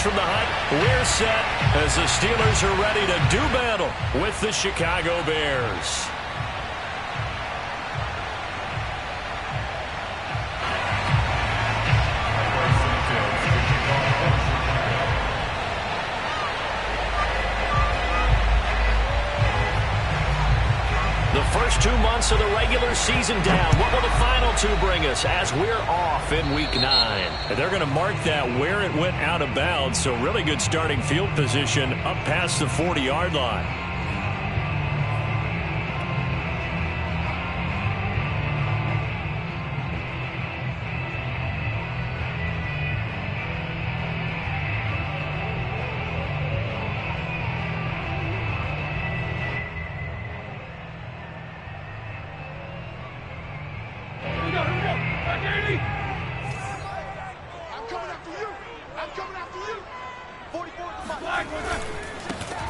from the hut. We're set as the Steelers are ready to do battle with the Chicago Bears. The first 2 months of the regular season down. What will the final two bring us as we're off in Week 9? And they're going to mark that where it went out of bounds, so really good starting field position up past the 40-yard line.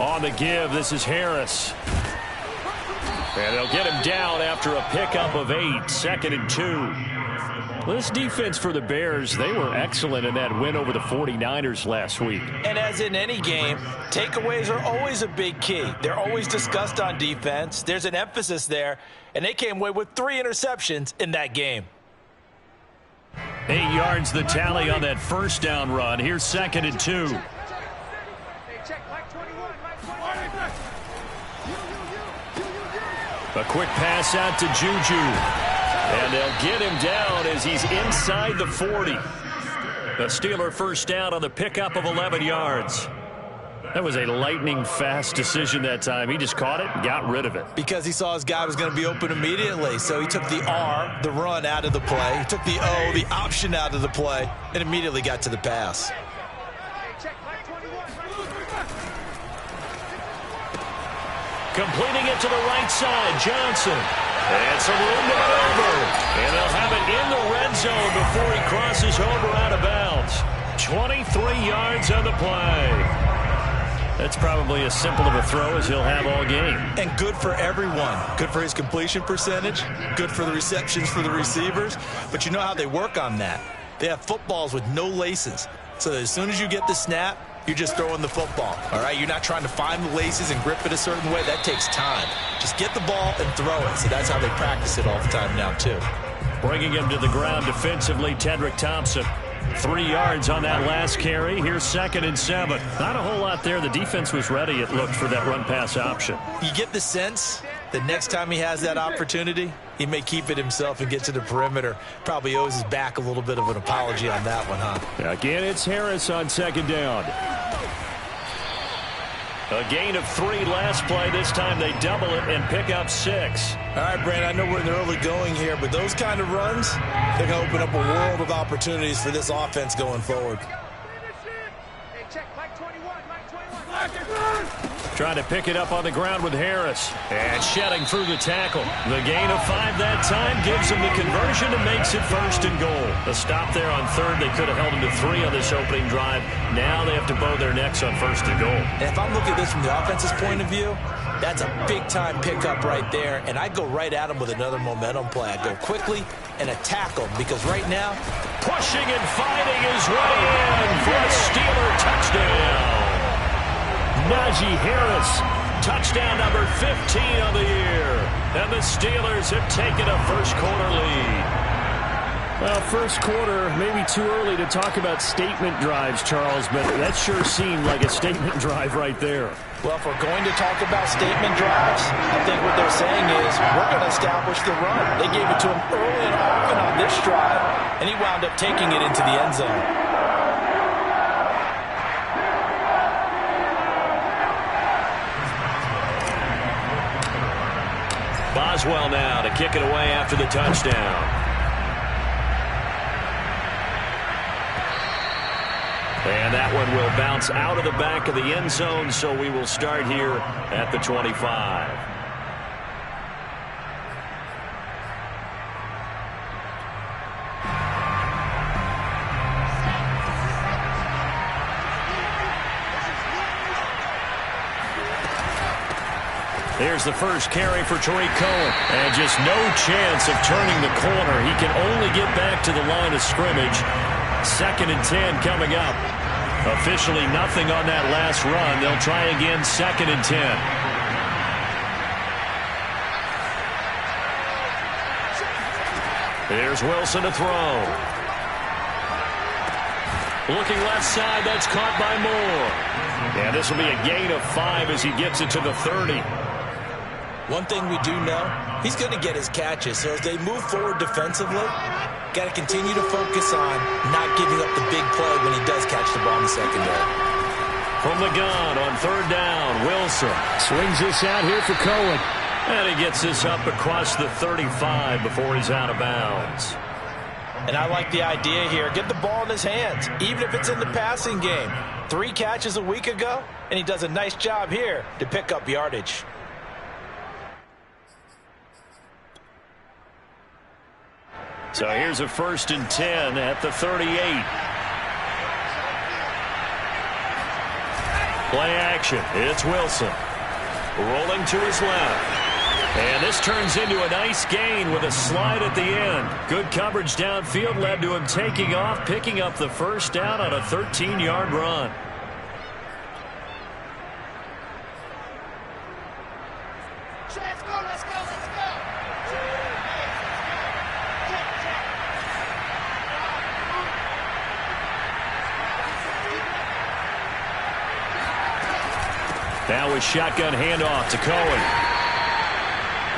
On the give, this is Harris. And they'll get him down after a pickup of 8, 2nd and 2. This defense for the Bears, they were excellent in that win over the 49ers last week. And as in any game, takeaways are always a big key. They're always discussed on defense. There's an emphasis there, and they came away with 3 interceptions in that game. 8 yards the tally on that first down run. Here's 2nd and 2. A quick pass out to Juju. And they'll get him down as he's inside the 40. The Steeler first down on the pickup of 11 yards. That was a lightning-fast decision that time. He just caught it and got rid of it. Because he saw his guy was going to be open immediately. So he took the R, the run, out of the play. He took the O, the option, out of the play, and immediately got to the pass. Completing it to the right side, Johnson. And some room to maneuver. And they'll have it in the red zone before he crosses over out of bounds. 23 yards on the play. That's probably as simple of a throw as he'll have all game. And good for everyone. Good for his completion percentage. Good for the receptions for the receivers. But you know how they work on that. They have footballs with no laces. So as soon as you get the snap, you're just throwing the football, all right? You're not trying to find the laces and grip it a certain way. That takes time. Just get the ball and throw it. So that's how they practice it all the time now, too. Bringing him to the ground defensively, Tedrick Thompson. 3 yards on that last carry. Here's 2nd and 7. Not a whole lot there. The defense was ready, it looked, for that run-pass option. You get the sense that next time he has that opportunity, he may keep it himself and get to the perimeter. Probably owes his back a little bit of an apology on that one, huh? Again, it's Harris on 2nd down. A gain of 3 last play. This time they double it and pick up 6. All right, Brandon, I know we're in the early going here, but those kind of runs, they're going to open up a world of opportunities for this offense going forward. Trying to pick it up on the ground with Harris. And shedding through the tackle. The gain of 5 that time gives him the conversion and makes it 1st and goal. A stop there on 3rd. They could have held him to 3 on this opening drive. Now they have to bow their necks on 1st and goal. And if I'm looking at this from the offense's point of view, that's a big-time pickup right there. And I go right at him with another momentum play. I go quickly and attack him because right now, pushing and fighting his way in for a Steeler touchdown. Najee Harris, touchdown number 15 on the year. And the Steelers have taken a first-quarter lead. Well, first quarter, maybe too early to talk about statement drives, Charles, but that sure seemed like a statement drive right there. Well, if we're going to talk about statement drives, I think what they're saying is we're going to establish the run. They gave it to him early and often on this drive, and he wound up taking it into the end zone. Boswell now to kick it away after the touchdown. And that one will bounce out of the back of the end zone, so we will start here at the 25. Here's the first carry for Tariq Cohen. And just no chance of turning the corner. He can only get back to the line of scrimmage. 2nd and 10 coming up. Officially nothing on that last run. They'll try again, 2nd and 10. Here's Wilson to throw. Looking left side, that's caught by Moore. Yeah, this will be a gain of 5 as he gets it to the 30. One thing we do know, he's going to get his catches. So as they move forward defensively, got to continue to focus on not giving up the big play when he does catch the ball in the secondary. From the gun on 3rd down, Wilson swings this out here for Cohen. And he gets this up across the 35 before he's out of bounds. And I like the idea here. Get the ball in his hands, even if it's in the passing game. 3 catches a week ago, and he does a nice job here to pick up yardage. So here's a 1st and 10 at the 38. Play action. It's Wilson. Rolling to his left. And this turns into a nice gain with a slide at the end. Good coverage downfield led to him taking off, picking up the 1st down on a 13-yard run. Let's go. Now with shotgun handoff to Cohen.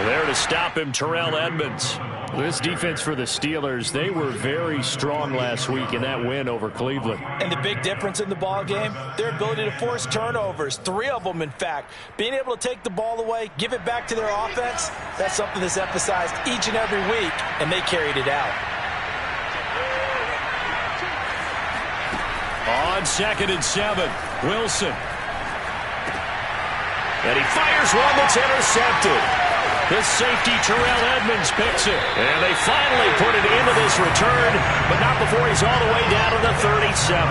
There to stop him, Terrell Edmonds. This defense for the Steelers, they were very strong last week in that win over Cleveland. And the big difference in the ball game, their ability to force turnovers, 3 of them in fact. Being able to take the ball away, give it back to their offense, that's something that's emphasized each and every week, and they carried it out. On 2nd and 7, Wilson. And he fires one that's intercepted. The safety, Terrell Edmonds, picks it. And they finally put it into this return, but not before he's all the way down to the 37.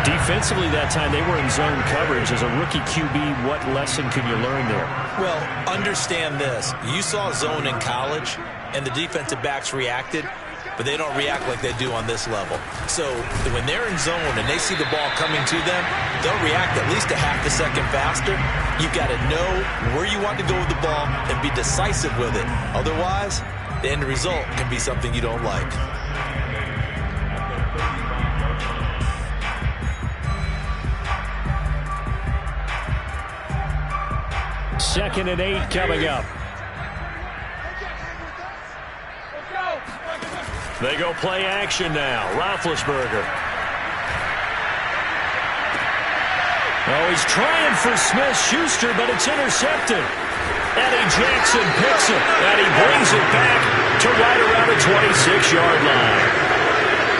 Defensively that time, they were in zone coverage. As a rookie QB, what lesson can you learn there? Well, understand this. You saw zone in college, and the defensive backs reacted, but they don't react like they do on this level. So when they're in zone and they see the ball coming to them, they'll react at least a half a second faster. You've got to know where you want to go with the ball and be decisive with it. Otherwise, the end result can be something you don't like. Second and 8 coming up. They go play action now. Roethlisberger. Oh, he's trying for Smith-Schuster, but it's intercepted. Eddie Jackson picks it, and he brings it back to right around the 26-yard line.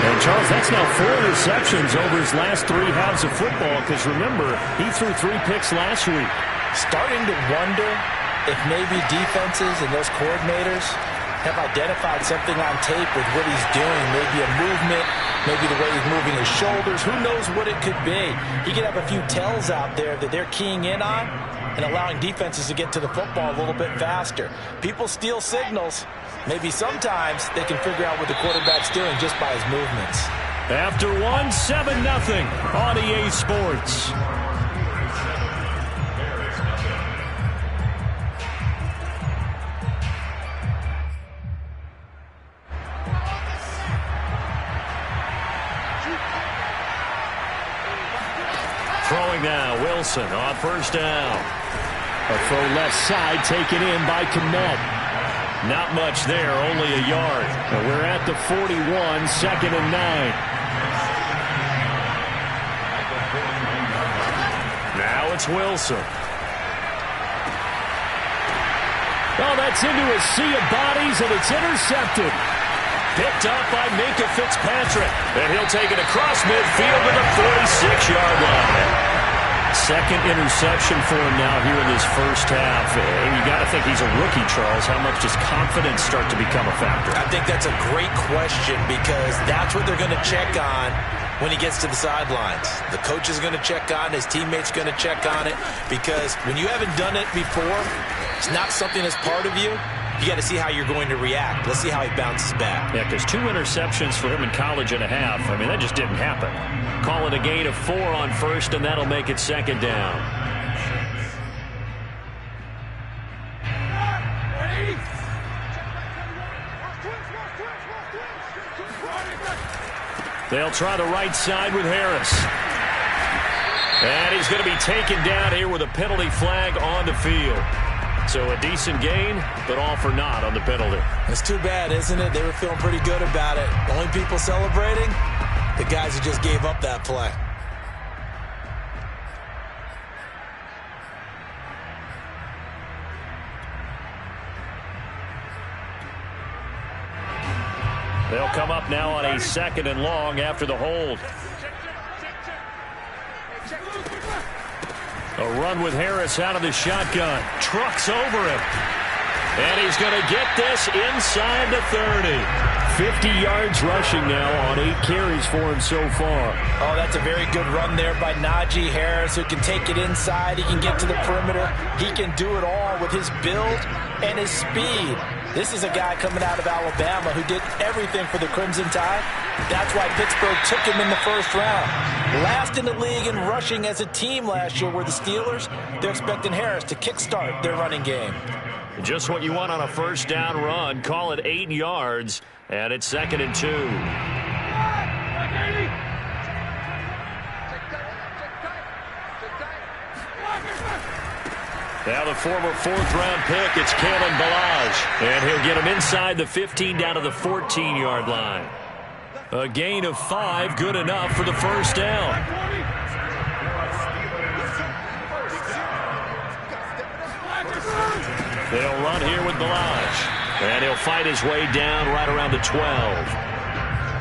And, Charles, that's now 4 interceptions over his last 3 halves of football, because, remember, he threw 3 picks last week. Starting to wonder if maybe defenses and those coordinators have identified something on tape with what he's doing. Maybe a movement, maybe the way he's moving his shoulders. Who knows what it could be? He could have a few tells out there that they're keying in on and allowing defenses to get to the football a little bit faster. People steal signals. Maybe sometimes they can figure out what the quarterback's doing just by his movements. After 1, 7-0 on EA Sports. Throwing now, Wilson on 1st down. A throw left side taken in by Kmet. Not much there, only a yard. And we're at the 41, 2nd and 9. Now it's Wilson. Oh, that's into a sea of bodies, and it's intercepted. Picked up by Minkah Fitzpatrick. And he'll take it across midfield to the 46-yard line. Second interception for him now here in this first half. And you got to think he's a rookie, Charles. How much does confidence start to become a factor? I think that's a great question because that's what they're going to check on when he gets to the sidelines. The coach is going to check on, his teammates going to check on it because when you haven't done it before, it's not something that's part of you. you got to see how you're going to react. Let's see how he bounces back. Yeah, because 2 interceptions for him in college and a half. I mean, that just didn't happen. Call it a gain of 4 on first, and that'll make it second down. They'll try the right side with Harris. And he's going to be taken down here with a penalty flag on the field. So a decent gain, but all for naught on the penalty. It's too bad, isn't it? They were feeling pretty good about it. The only people celebrating, the guys who just gave up that play. They'll come up now on a 2nd and long after the hold. A run with Harris out of the shotgun. Trucks over him. And he's going to get this inside the 30. 50 yards rushing now on 8 carries for him so far. Oh, that's a very good run there by Najee Harris, who can take it inside. He can get to the perimeter. He can do it all with his build and his speed. This is a guy coming out of Alabama who did everything for the Crimson Tide. That's why Pittsburgh took him in the first round. Last in the league in rushing as a team last year were the Steelers. They're expecting Harris to kickstart their running game. Just what you want on a first down run. Call it 8 yards, and it's 2nd and 2. Now the former 4th-round pick, it's Kalen Ballage. And he'll get him inside the 15 down to the 14-yard line. A gain of 5, good enough for the first down. They'll run here with Ballage. And he'll fight his way down right around the 12.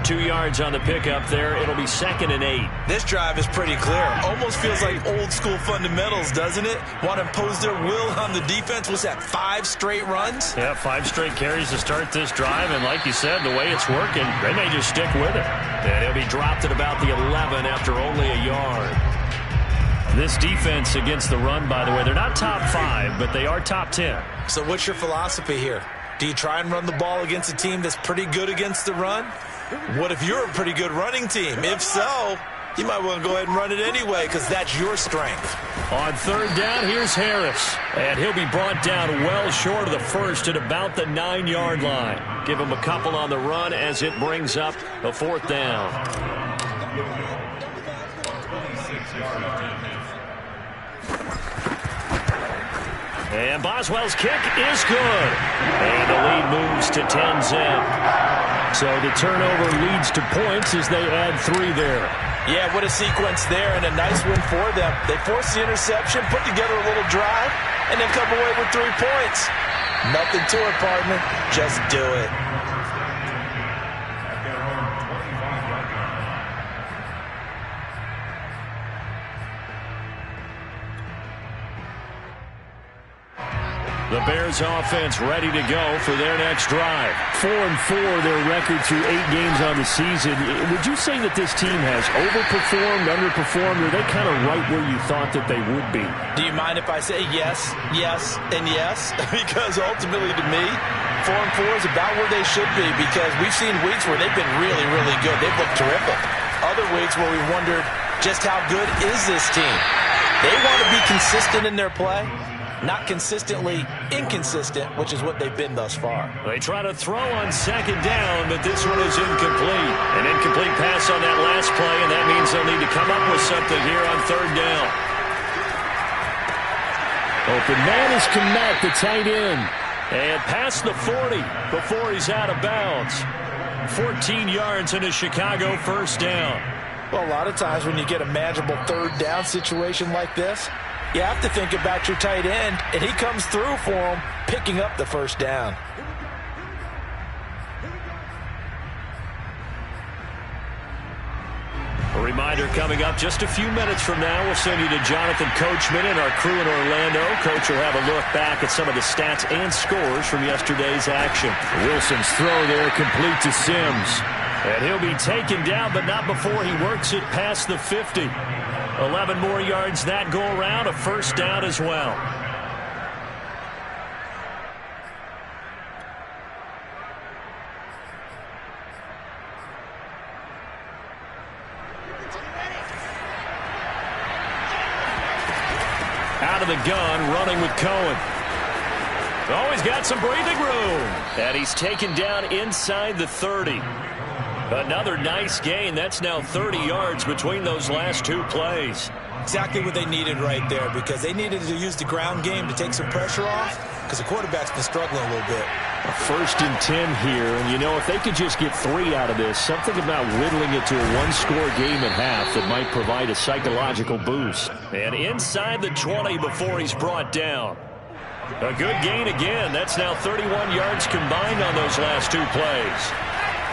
2 yards on the pickup there. It'll be 2nd and 8. This drive is pretty clear. Almost feels like old school fundamentals, doesn't it? Want to impose their will on the defense. What's that, 5 straight runs? Yeah, 5 straight carries to start this drive. And like you said, the way it's working, they may just stick with it. And he'll be dropped at about the 11 after only a yard. This defense against the run, by the way, they're not top 5, but they are top 10. So what's your philosophy here? Do you try and run the ball against a team that's pretty good against the run? What if you're a pretty good running team? If so, you might want to go ahead and run it anyway because that's your strength. On 3rd down, here's Harris. And he'll be brought down well short of the first at about the 9-yard line. Give him a couple on the run as it brings up a 4th down. And Boswell's kick is good. And the lead moves to 10-zip. So the turnover leads to points as they add 3 there. Yeah, what a sequence there, and a nice win for them. They forced the interception, put together a little drive, and then come away with 3 points. Nothing to it, partner. Just do it. The Bears offense ready to go for their next drive. 4-4 their record through 8 games on the season. Would you say that this team has overperformed, underperformed, or are they kind of right where you thought that they would be? Do you mind if I say yes, yes, and yes? Because ultimately to me, 4-4 is about where they should be because we've seen weeks where they've been really, really good. They've looked terrific. Other weeks where we wondered just how good is this team. They want to be consistent in their play. Not consistently inconsistent, which is what they've been thus far. They try to throw on 2nd down, but this one is incomplete. An incomplete pass on that last play, and that means they'll need to come up with something here on 3rd down. Open man is Kmet, the tight end. And past the 40 before he's out of bounds. 14 yards in a Chicago first down. Well, a lot of times when you get a manageable 3rd down situation like this, you have to think about your tight end, and he comes through for him, picking up the first down. A reminder coming up just a few minutes from now, we'll send you to Jonathan Coachman and our crew in Orlando. Coach will have a look back at some of the stats and scores from yesterday's action. Wilson's throw there complete to Sims. And he'll be taken down, but not before he works it past the 50. 11 more yards that go around, a first down as well. out of the gun, running with Cohen. Oh, he's got some breathing room. And he's taken down inside the 30. Another nice gain. That's now 30 yards between those last two plays. Exactly what they needed right there, because they needed to use the ground game to take some pressure off, because the quarterback's been struggling a little bit. A 1st and 10 here, and you know, if they could just get 3 out of this, something about whittling it to a one-score game at half that might provide a psychological boost. And inside the 20 before he's brought down. A good gain again. That's now 31 yards combined on those last two plays.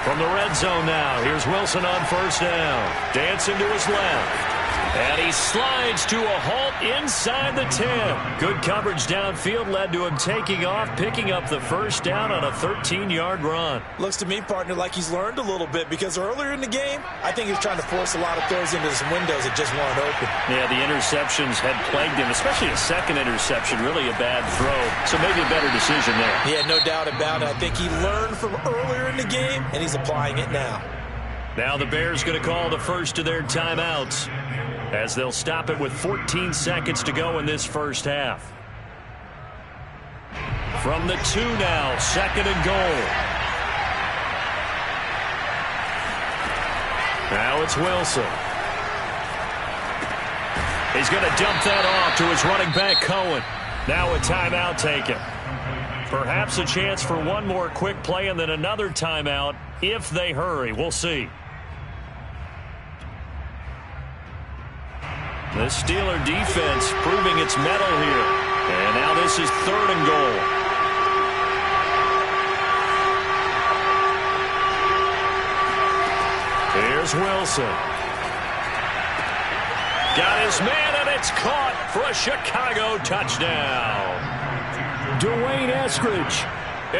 From the red zone now, here's Wilson on 1st down. Dancing to his left. And he slides to a halt inside the 10. Good coverage downfield led to him taking off, picking up the 1st down on a 13-yard run. Looks to me, partner, like he's learned a little bit, because earlier in the game, I think he was trying to force a lot of throws into some windows that just weren't open. Yeah, the interceptions had plagued him, especially a second interception, really a bad throw. So maybe a better decision there. Yeah, no doubt about it. I think he learned from earlier in the game, and he's applying it now. Now the Bears going to call the first of their timeouts, as they'll stop it with 14 seconds to go in this first half. From the 2 now, 2nd and goal. Now it's Wilson. He's going to dump that off to his running back, Cohen. Now a timeout taken. Perhaps a chance for one more quick play and then another timeout if they hurry. We'll see. The Steeler defense proving its mettle here. And now this is 3rd and goal. Here's Wilson. Got his man, and it's caught for a Chicago touchdown. Dwayne Eskridge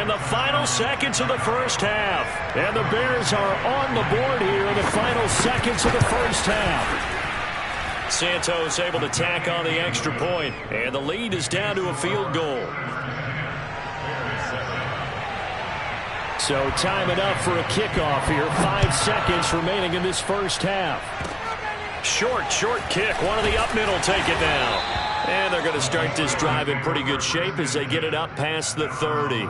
in the final seconds of the first half. And the Bears are on the board here in the final seconds of the first half. Santos able to tack on the extra point, and the lead is down to a field goal. So time it up for a kickoff here. 5 seconds remaining in this first half. Short kick. One of the up middle take it now. And they're going to start this drive in pretty good shape as they get it up past the 30.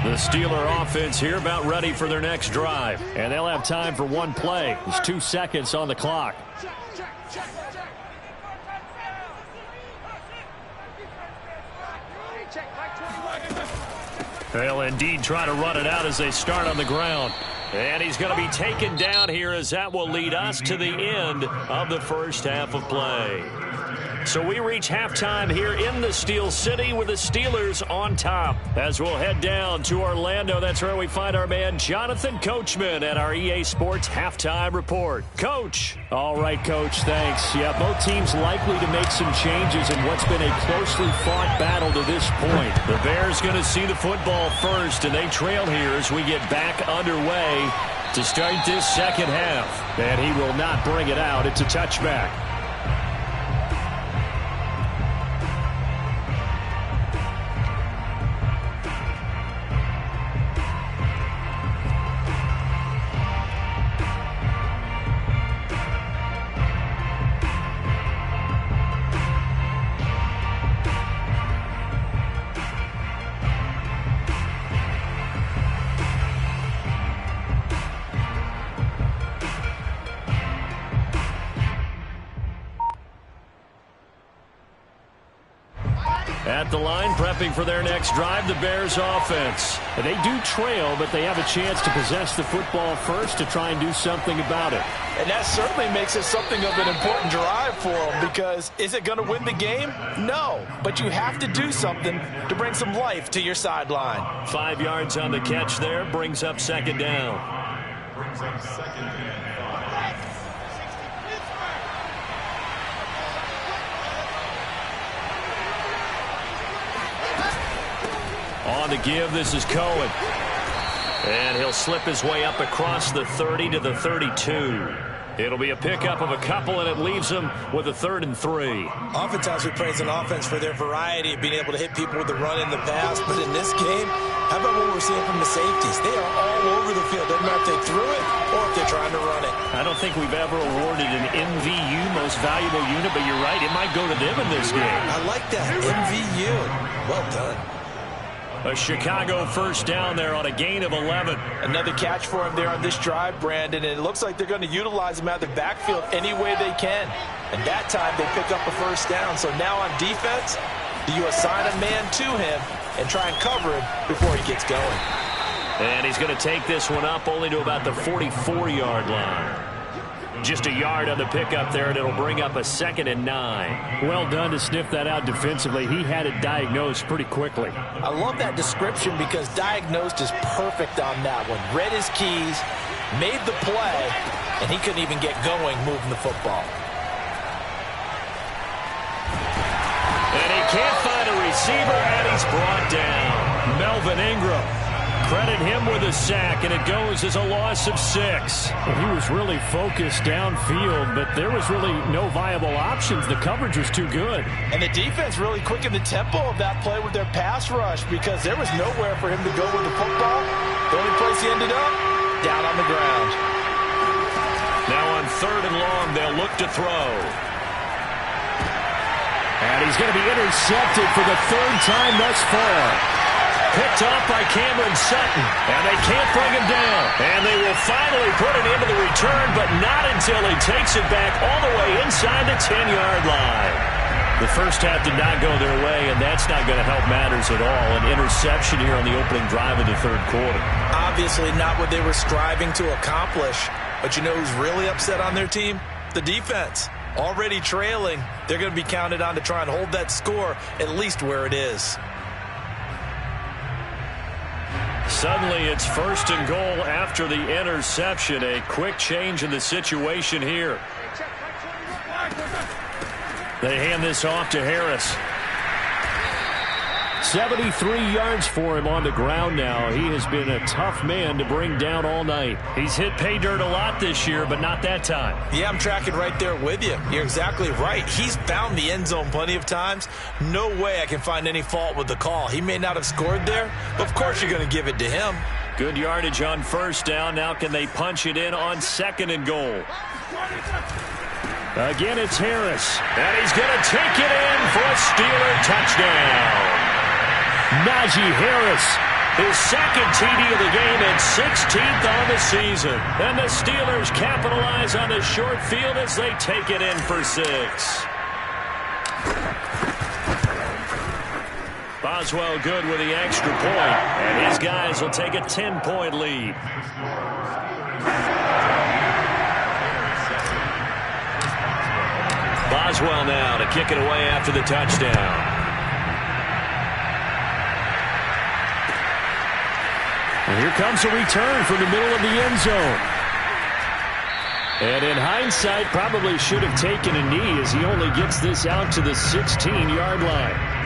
The Steeler offense here about ready for their next drive. And they'll have time for one play. There's 2 seconds on the clock. They'll indeed try to run it out as they start on the ground. And he's going to be taken down here, as that will lead us to the end of the first half of play. So we reach halftime here in the Steel City with the Steelers on top. As we'll head down to Orlando, that's where we find our man Jonathan Coachman at our EA Sports Halftime Report. Coach. All right, Coach, thanks. Yeah, both teams likely to make some changes in what's been a closely fought battle to this point. The Bears going to see the football first, and they trail here as we get back underway to start this second half. And he will not bring it out. It's a touchback. At the line, prepping for their next drive, the Bears offense. They do trail, but they have a chance to possess the football first to try and do something about it. And that certainly makes it something of an important drive for them, because is it going to win the game? No, but you have to do something to bring some life to your sideline. 5 yards on the catch there, brings up 2nd down. On the give, this is Cohen. And he'll slip his way up across the 30 to the 32. It'll be a pickup of a couple, and it leaves them with a 3rd and 3. Oftentimes we praise an offense for their variety of being able to hit people with the run in the pass, but in this game, how about what we're seeing from the safeties? They are all over the field. Doesn't matter if they threw it or if they're trying to run it. I don't think we've ever awarded an MVU, most valuable unit, but you're right, it might go to them in this game. I like that, MVU. Well done. A Chicago first down there on a gain of 11. Another catch for him there on this drive, Brandon, and it looks like they're going to utilize him out of the backfield any way they can. And that time they pick up a first down. So now on defense, do you assign a man to him and try and cover him before he gets going? And he's going to take this one up only to about the 44-yard line. Just a yard on the pickup there, and it'll bring up a 2nd and 9. Well done to sniff that out defensively. He had it diagnosed pretty quickly. I love that description because diagnosed is perfect on that one. Read his keys, made the play, and he couldn't even get going moving the football. And he can't find a receiver, and he's brought down. Melvin Ingram. Credit him with a sack, and it goes as a loss of 6. Well, he was really focused downfield, but there was really no viable options. The coverage was too good. And the defense really quickened the tempo of that play with their pass rush because there was nowhere for him to go with the football. The only place he ended up, down on the ground. Now on 3rd and long, they'll look to throw. And he's going to be intercepted for the 3rd time thus far. Picked off by Cameron Sutton, and they can't bring him down. And they will finally put it into the return, but not until he takes it back all the way inside the 10-yard line. The first half did not go their way, and that's not going to help matters at all. An interception here on the opening drive of the 3rd quarter. Obviously not what they were striving to accomplish, but you know who's really upset on their team? The defense. Already trailing, they're going to be counted on to try and hold that score at least where it is. Suddenly it's 1st and goal after the interception. A quick change in the situation here. They hand this off to Harris. 73 yards for him on the ground now. He has been a tough man to bring down all night. He's hit pay dirt a lot this year, but not that time. Yeah, I'm tracking right there with you. You're exactly right. He's found the end zone plenty of times. No way I can find any fault with the call. He may not have scored there, but of course you're going to give it to him. Good yardage on 1st down. Now can they punch it in on 2nd and goal? Again, it's Harris. And he's going to take it in for a Steeler touchdown. Najee Harris, his 2nd TD of the game and 16th on the season. And the Steelers capitalize on the short field as they take it in for 6. Boswell good with the extra point, and his guys will take a 10-point lead. Boswell now to kick it away after the touchdown. And here comes a return from the middle of the end zone. And in hindsight, probably should have taken a knee as he only gets this out to the 16-yard line.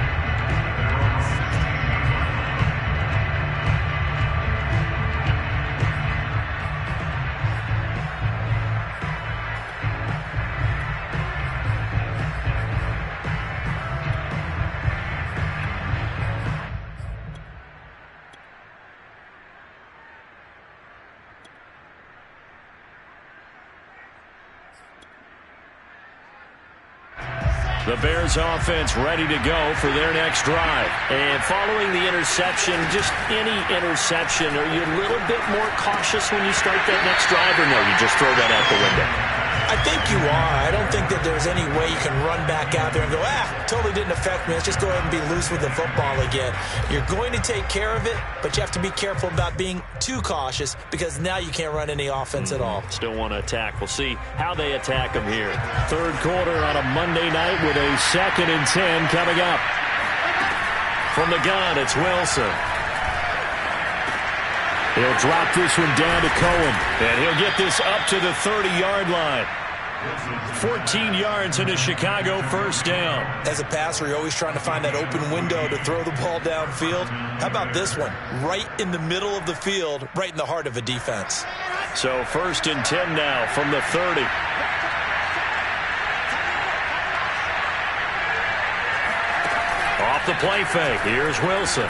The Bears offense ready to go for their next drive. And following the interception, just any interception, are you a little bit more cautious when you start that next drive, or no, you just throw that out the window? I think you are. I don't think that there's any way you can run back out there and go, totally didn't affect me. Let's just go ahead and be loose with the football again. You're going to take care of it, but you have to be careful about being too cautious because now you can't run any offense at all. Still want to attack. We'll see how they attack them here. 3rd quarter on a Monday night with a 2nd and 10 coming up. From the gun, it's Wilson. He'll drop this one down to Cohen. And he'll get this up to the 30-yard line. 14 yards into Chicago first down. As a passer, you're always trying to find that open window to throw the ball downfield. How about this one? Right in the middle of the field, right in the heart of a defense. So 1st and 10 now from the 30. Off the play fake. Here's Wilson.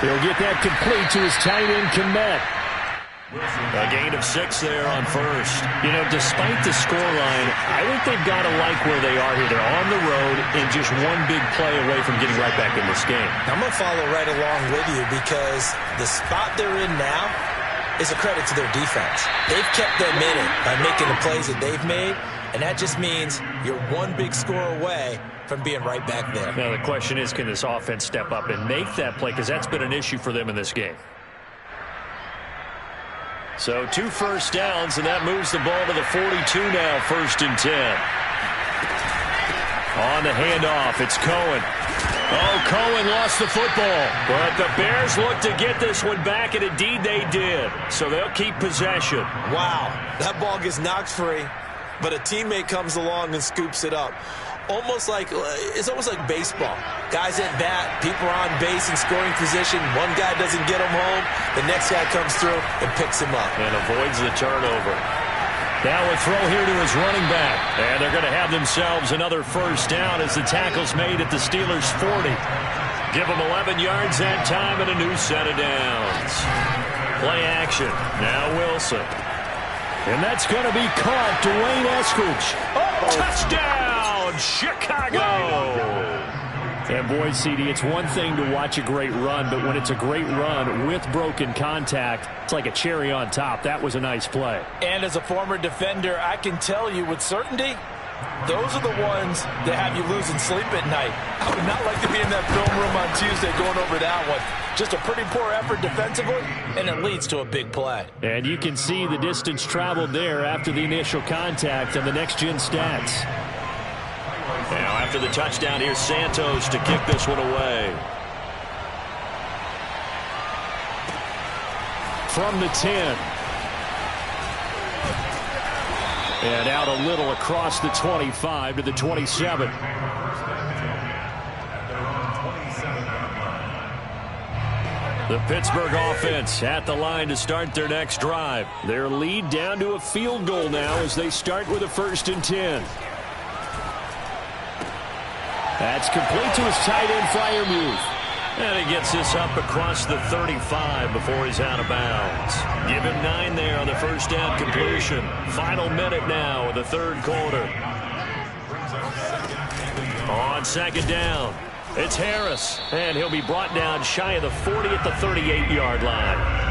He'll get that complete to his tight end, Kmet. A gain of 6 there on 1st. You know, despite the scoreline, I think they've got to like where they are here. They're on the road and just one big play away from getting right back in this game. I'm going to follow right along with you because the spot they're in now is a credit to their defense. They've kept them in it by making the plays that they've made, and that just means you're one big score away from being right back there. Now, the question is, can this offense step up and make that play? Because that's been an issue for them in this game. So 2 first downs, and that moves the ball to the 42 now, 1st and 10. On the handoff, it's Cohen. Oh, Cohen lost the football. But the Bears look to get this one back, and indeed they did. So they'll keep possession. Wow, that ball gets knocked free, but a teammate comes along and scoops it up. It's almost like baseball. Guys at bat, people are on base in scoring position. One guy doesn't get him home. The next guy comes through and picks him up. And avoids the turnover. Now a throw here to his running back. And they're going to have themselves another 1st down as the tackle's made at the Steelers' 40. Give them 11 yards that time and a new set of downs. Play action. Now Wilson. And that's going to be caught. Dwayne Eskridge. Touchdown! Chicago! And boy, CD, it's one thing to watch a great run, but when it's a great run with broken contact, it's like a cherry on top. That was a nice play. And as a former defender, I can tell you with certainty, those are the ones that have you losing sleep at night. I would not like to be in that film room on Tuesday going over that one. Just a pretty poor effort defensively, and it leads to a big play. And you can see the distance traveled there after the initial contact on the next-gen stats. Now after the touchdown, here's Santos to kick this one away. From the 10. And out a little across the 25 to the 27. The Pittsburgh offense at the line to start their next drive. Their lead down to a field goal now as they start with a 1st and 10. That's complete to his tight end flyer move. And he gets this up across the 35 before he's out of bounds. Give him 9 there on the 1st down completion. Final minute now of the 3rd quarter. On 2nd down, it's Harris. And he'll be brought down shy of the 40 at the 38-yard line.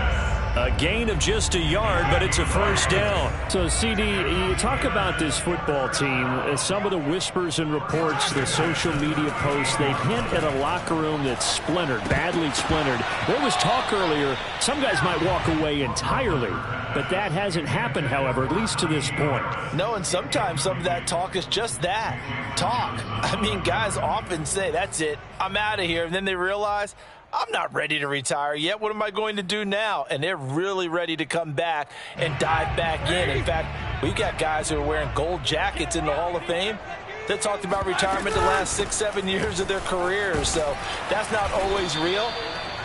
A gain of just a yard, but it's a 1st down. So, CD, you talk about this football team. Some of the whispers and reports, the social media posts, they hint at a locker room that's splintered, badly splintered. There was talk earlier, some guys might walk away entirely. But that hasn't happened, however, at least to this point. No, and sometimes some of that talk is just that, talk. I mean, guys often say, that's it, I'm out of here. And then they realize, I'm not ready to retire yet. What am I going to do now? And they're really ready to come back and dive back in. In fact, we've got guys who are wearing gold jackets in the Hall of Fame that talked about retirement the last 6, 7 years of their careers. So that's not always real.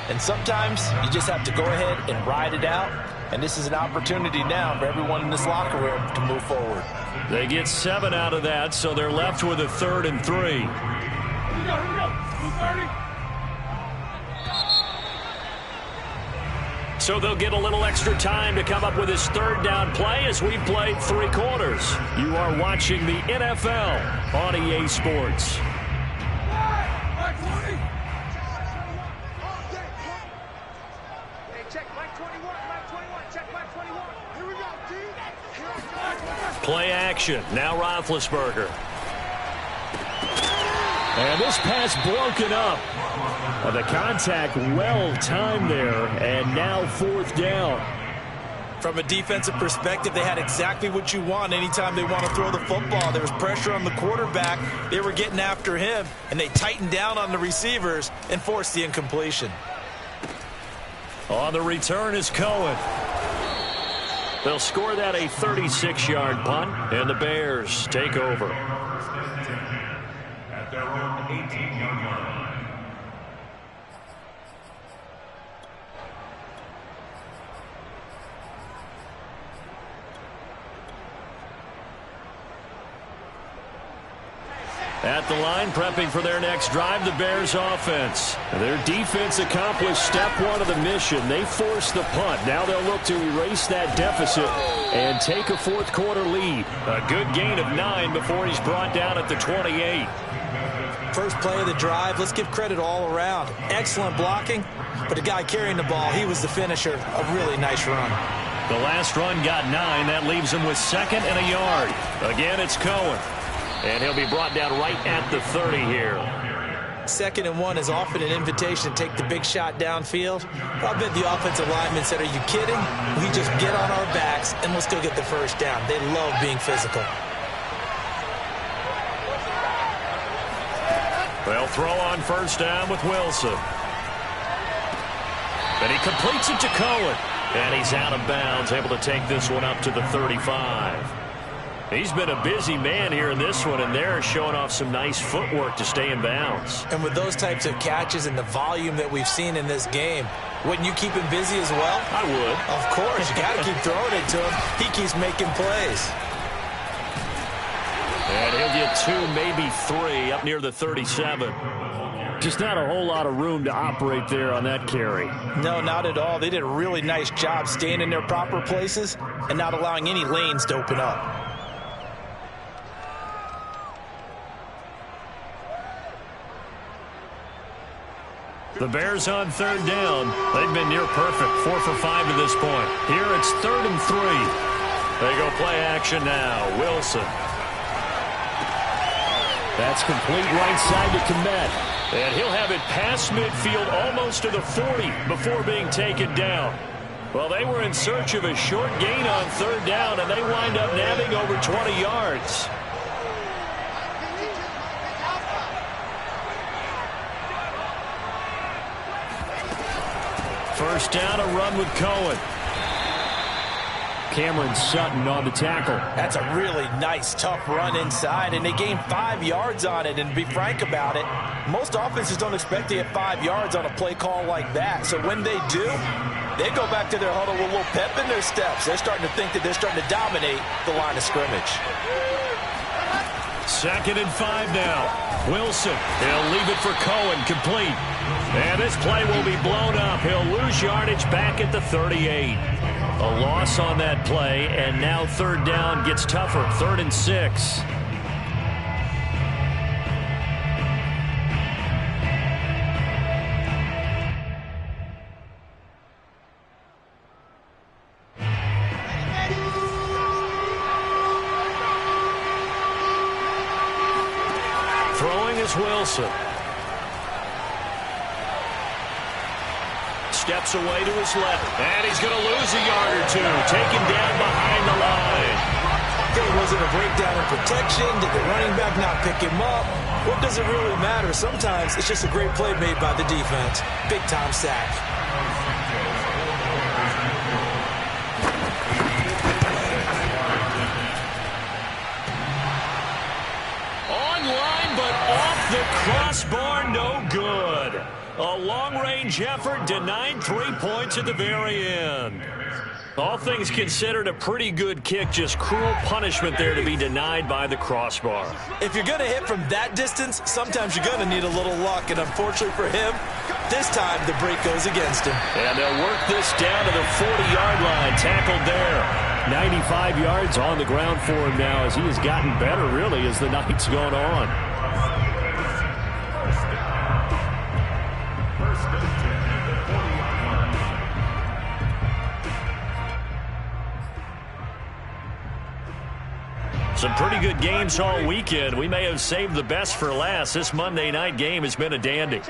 And sometimes you just have to go ahead and ride it out. And this is an opportunity now for everyone in this locker room to move forward. They get 7 out of that, so they're left with a 3rd and 3. Here we go. 230. So they'll get a little extra time to come up with his 3rd down play as we've played 3 quarters. You are watching the NFL on EA Sports. Play action. Now Roethlisberger. And this pass broken up. The contact well timed there, and now 4th down. From a defensive perspective, they had exactly what you want anytime they want to throw the football. There was pressure on the quarterback. They were getting after him, and they tightened down on the receivers and forced the incompletion. On the return is Cohen. They'll score that a 36-yard punt, and the Bears take over. At their own 18-yard line. At the line, prepping for their next drive, the Bears offense. Their defense accomplished step one of the mission. They forced the punt. Now they'll look to erase that deficit and take a fourth quarter lead. A good gain of 9 before he's brought down at the 28. First play of the drive, let's give credit all around. Excellent blocking, but the guy carrying the ball, he was the finisher. A really nice run. The last run got 9. That leaves him with 2nd and a yard. Again, it's Cohen. And he'll be brought down right at the 30 here. 2nd and 1 is often an invitation to take the big shot downfield. I bet the offensive lineman said, are you kidding? We just get on our backs and let's go get the first down. They love being physical. They'll throw on first down with Wilson. And he completes it to Cohen. And he's out of bounds, able to take this one up to the 35. He's been a busy man here in this one, and they're showing off some nice footwork to stay in bounds. And with those types of catches and the volume that we've seen in this game, wouldn't you keep him busy as well? I would. Of course. You got to keep throwing it to him. He keeps making plays. And he'll get 2, maybe 3 up near the 37. Just not a whole lot of room to operate there on that carry. No, not at all. They did a really nice job staying in their proper places and not allowing any lanes to open up. The Bears on 3rd down. They've been near perfect. 4 for 5 to this point. Here it's 3rd and 3. They go play action now. Wilson. That's complete right side to Komet. And he'll have it past midfield almost to the 40 before being taken down. Well, they were in search of a short gain on 3rd down, and they wind up nabbing over 20 yards. First down, a run with Cohen. Cameron Sutton on the tackle. That's a really nice, tough run inside, and they gained 5 yards on it. And to be frank about it, most offenses don't expect to get 5 yards on a play call like that. So when they do, they go back to their huddle with a little pep in their steps. They're starting to think that they're starting to dominate the line of scrimmage. 2nd and 5 now. Wilson, he'll leave it for Cohen, complete. And this play will be blown up. He'll lose yardage back at the 38. A loss on that play, and now 3rd down gets tougher. 3rd and 6. Throwing is Wilson. Steps away to his left, and he's going to lose a yard or 2. Taken down behind the line. There wasn't a breakdown in protection. Did the running back not pick him up? What does it really matter? Sometimes it's just a great play made by the defense. Big-time sack. Online, but off the crossbar, no good. A long-range effort denied 3 points at the very end. All things considered, a pretty good kick, just cruel punishment there to be denied by the crossbar. If you're going to hit from that distance, sometimes you're going to need a little luck, and unfortunately for him, this time the break goes against him. And they'll work this down to the 40-yard line, tackled there. 95 yards on the ground for him now as he has gotten better, really, as the night's gone on. Some pretty good games all weekend. We may have saved the best for last. This Monday night game has been a dandy.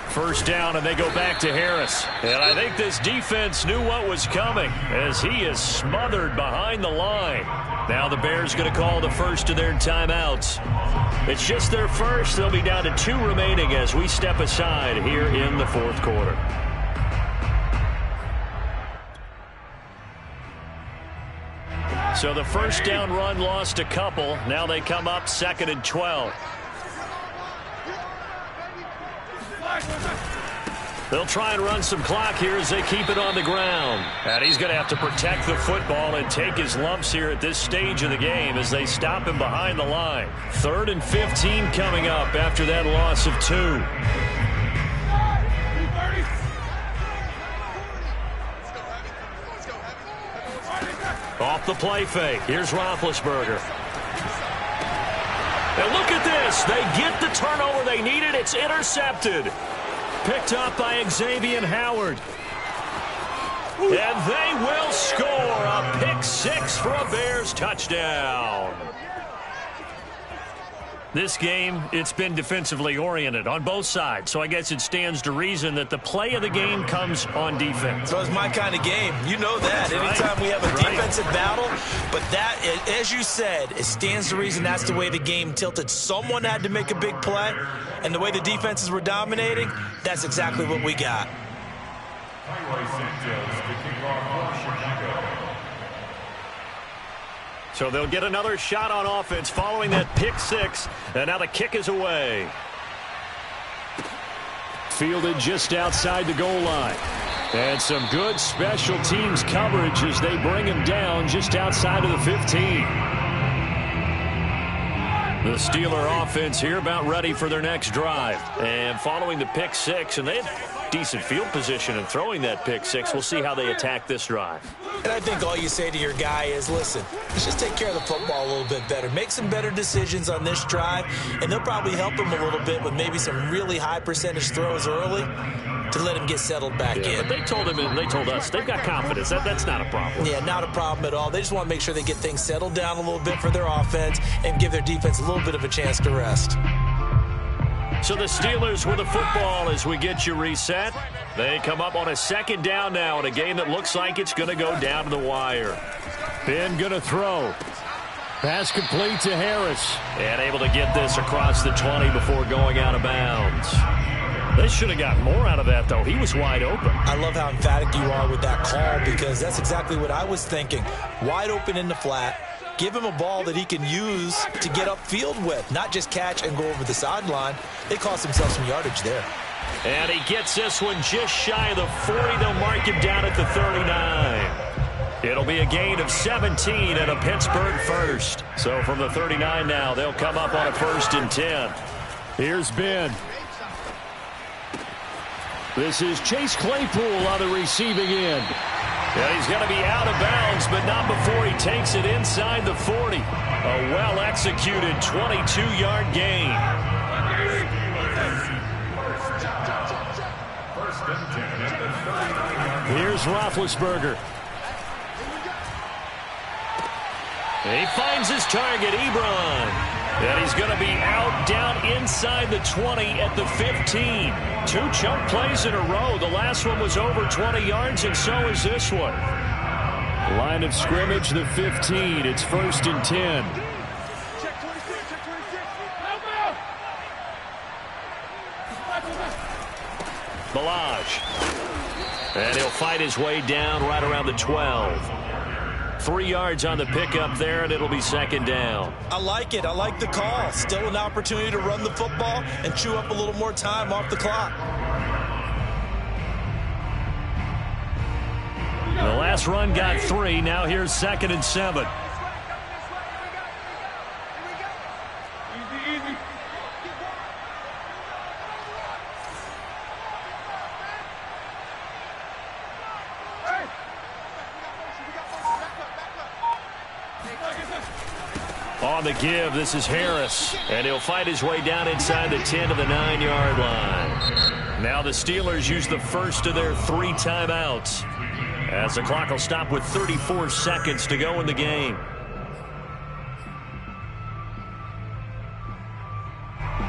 First down, and they go back to Harris. And I think this defense knew what was coming as he is smothered behind the line. Now the Bears going to call the first of their timeouts. It's just their first. They'll be down to 2 remaining as we step aside here in the 4th quarter. So the first down run lost a couple. Now they come up 2nd and 12. They'll try and run some clock here as they keep it on the ground. And he's going to have to protect the football and take his lumps here at this stage of the game as they stop him behind the line. 3rd and 15 coming up after that loss of 2. Off the play fake. Here's Roethlisberger. And look at this. They get the turnover they needed. It's intercepted. Picked up by Xavier Howard. And they will score a pick 6 for a Bears touchdown. This game, it's been defensively oriented on both sides, so I guess it stands to reason that the play of the game comes on defense. So it's my kind of game. You know that. Anytime we have a defensive battle, but that, as you said, it stands to reason that's the way the game tilted. Someone had to make a big play, and the way the defenses were dominating, that's exactly what we got. So they'll get another shot on offense following that pick 6, and now the kick is away. Fielded just outside the goal line. And some good special teams coverage as they bring him down just outside of the 15. The Steeler offense here about ready for their next drive. And following the pick 6, and they had decent field position in throwing that pick 6. We'll see how they attack this drive. And I think all you say to your guy is, listen, let's just take care of the football a little bit better. Make some better decisions on this drive, and they'll probably help him a little bit with maybe some really high percentage throws early to let him get settled back in. But they told him and they told us they've got confidence. That's not a problem. Yeah, not a problem at all. They just want to make sure they get things settled down a little bit for their offense and give their defense a little bit of a chance to rest. So the Steelers with the football as we get you reset. They come up on a 2nd down now in a game that looks like it's going to go down to the wire. Ben going to throw. Pass complete to Harris. And able to get this across the 20 before going out of bounds. They should have got more out of that, though. He was wide open. I love how emphatic you are with that call because that's exactly what I was thinking. Wide open in the flat. Give him a ball that he can use to get upfield with, not just catch and go over the sideline. They cost themselves some yardage there. And he gets this one just shy of the 40. They'll mark him down at the 39. It'll be a gain of 17 and a Pittsburgh first. So from the 39 now, they'll come up on a 1st and 10. Here's Ben. This is Chase Claypool on the receiving end. And he's going to be out of bounds, but not before he takes it inside the 40. A well-executed 22-yard gain. Here's Roethlisberger. He finds his target, Ebron. And he's going to be out down inside the 20 at the 15. 2 chunk plays in a row. The last one was over 20 yards, and so is this one. Line of scrimmage, the 15. It's 1st and 10. Balaj. And he'll fight his way down right around the 12. 3 yards on the pickup there, and it'll be 2nd down. I like it. I like the call. Still an opportunity to run the football and chew up a little more time off the clock. The last run got 3. Now here's 2nd and 7. On the give, this is Harris. And he'll fight his way down inside the 10 to the 9-yard line. Now the Steelers use the first of their 3 timeouts, as the clock will stop with 34 seconds to go in the game.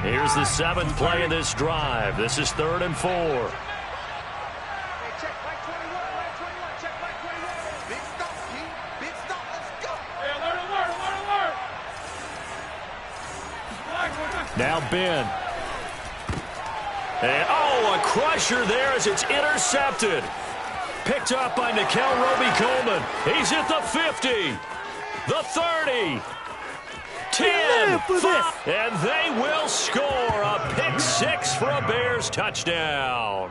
Here's the 7th play of this drive. This is 3rd and 4. Now Ben. And, a crusher there as it's intercepted. Picked up by Nikel Roby-Coleman. He's at the 50, the 30, 10, 5, and they will score a pick 6 for a Bears touchdown.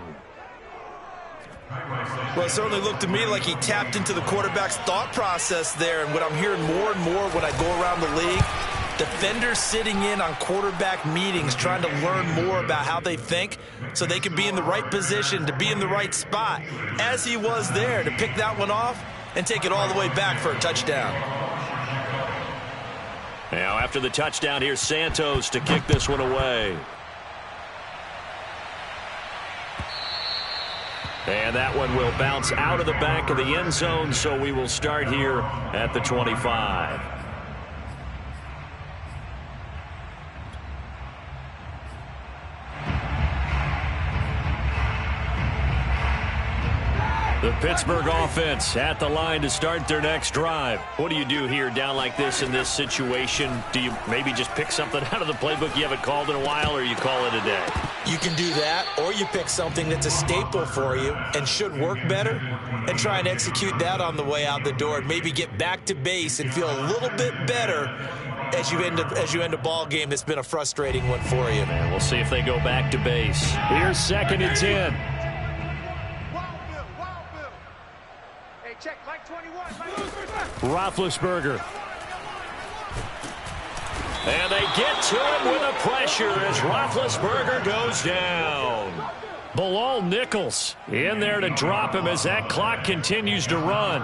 Well, it certainly looked to me like he tapped into the quarterback's thought process there. And what I'm hearing more and more when I go around the league, defenders sitting in on quarterback meetings trying to learn more about how they think so they can be in the right position to be in the right spot, as he was there, to pick that one off and take it all the way back for a touchdown. Now, after the touchdown, here's Santos to kick this one away. And that one will bounce out of the back of the end zone, so we will start here at the 25. The Pittsburgh offense at the line to start their next drive. What do you do here down like this in this situation? Do you maybe just pick something out of the playbook you haven't called in a while, or you call it a day? You can do that, or you pick something that's a staple for you and should work better and try and execute that on the way out the door and maybe get back to base and feel a little bit better as you end a ball game that's been a frustrating one for you. And we'll see if they go back to base. Here's 2nd and 10. Check, Mike 21. Roethlisberger. And they get to him with the pressure as Roethlisberger goes down. Bilal Nichols in there to drop him as that clock continues to run.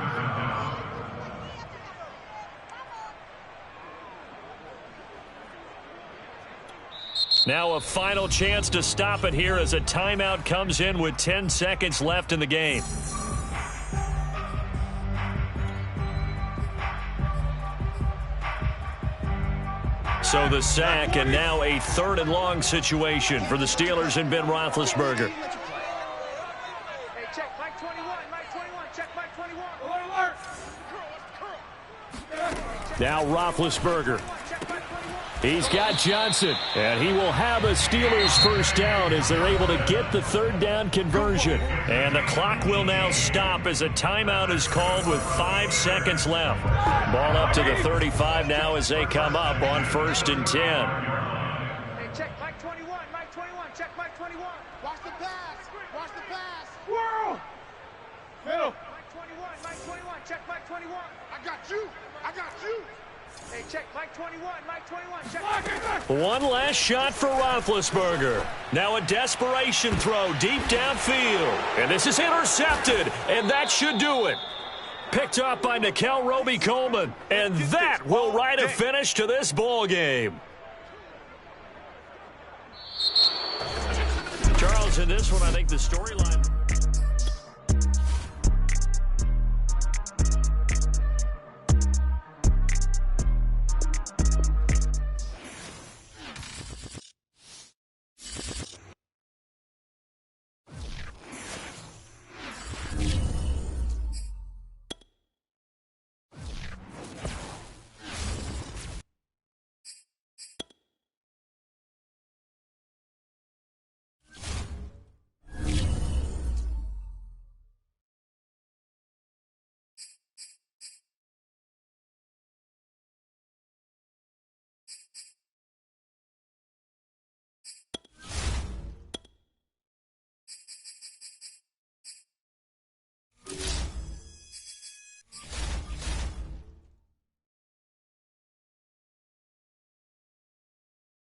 Now a final chance to stop it here as a timeout comes in with 10 seconds left in the game. So the sack, and now a 3rd and long situation for the Steelers and Ben Roethlisberger. Hey, check, Mike 21, Mike 21, check, Mike 21. Now Roethlisberger. He's got Johnson, and he will have a Steelers first down as they're able to get the 3rd down conversion. And the clock will now stop as a timeout is called with 5 seconds left. Ball up to the 35 now as they come up on 1st and 10. Hey, check, Mike 21, Mike 21, check, Mike 21. Watch the pass, watch the pass. Whirl! Middle. Mike 21, Mike 21, check, Mike 21. I got you, I got you. Hey, check, Mike 21, Mike 21, check. One last shot for Roethlisberger. Now a desperation throw deep downfield. And this is intercepted, and that should do it. Picked up by Nikel Roby-Coleman. And that will write a finish to this ball game. Charles, in this one, I think the storyline...